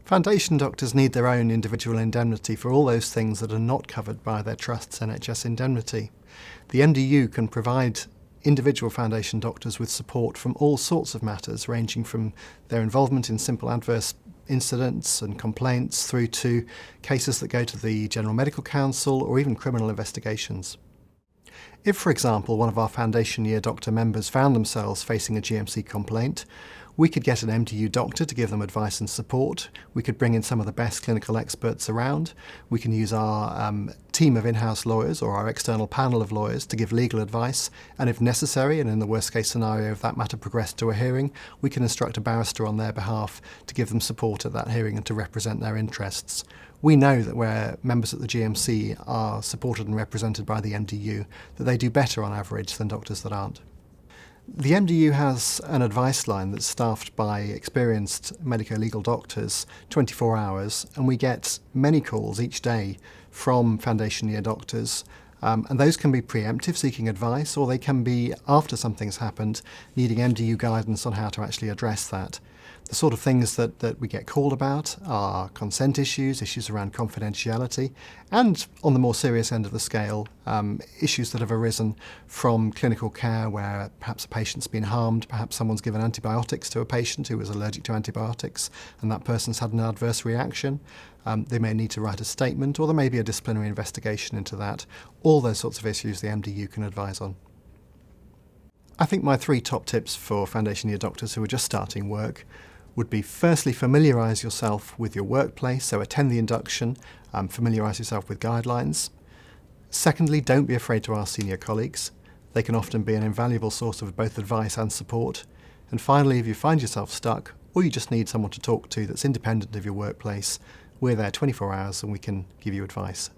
Foundation doctors need their own individual indemnity for all those things that are not covered by their trust's NHS indemnity. The MDU can provide individual foundation doctors with support from all sorts of matters, ranging from their involvement in simple adverse incidents and complaints through to cases that go to the General Medical Council or even criminal investigations. If, for example, one of our foundation year doctor members found themselves facing a GMC complaint, we could get an MDU doctor to give them advice and support. We could bring in some of the best clinical experts around. We can use our team of in-house lawyers or our external panel of lawyers to give legal advice, and if necessary, and in the worst case scenario, if that matter progressed to a hearing, we can instruct a barrister on their behalf to give them support at that hearing and to represent their interests. We know that where members at the GMC are supported and represented by the MDU, that they do better on average than doctors that aren't. The MDU has an advice line that's staffed by experienced medico-legal doctors 24 hours, and we get many calls each day from foundation year doctors, and those can be preemptive, seeking advice, or they can be after something's happened, needing MDU guidance on how to actually address that. The sort of things that we get called about are consent issues, issues around confidentiality, and on the more serious end of the scale, issues that have arisen from clinical care where perhaps a patient's been harmed, perhaps someone's given antibiotics to a patient who was allergic to antibiotics and that person's had an adverse reaction. They may need to write a statement, or there may be a disciplinary investigation into that. All those sorts of issues the MDU can advise on. I think my 3 top tips for foundation year doctors who are just starting work would be, firstly, familiarise yourself with your workplace, so attend the induction, familiarise yourself with guidelines. Secondly, don't be afraid to ask senior colleagues. They can often be an invaluable source of both advice and support. And finally, if you find yourself stuck, or you just need someone to talk to that's independent of your workplace, we're there 24 hours and we can give you advice.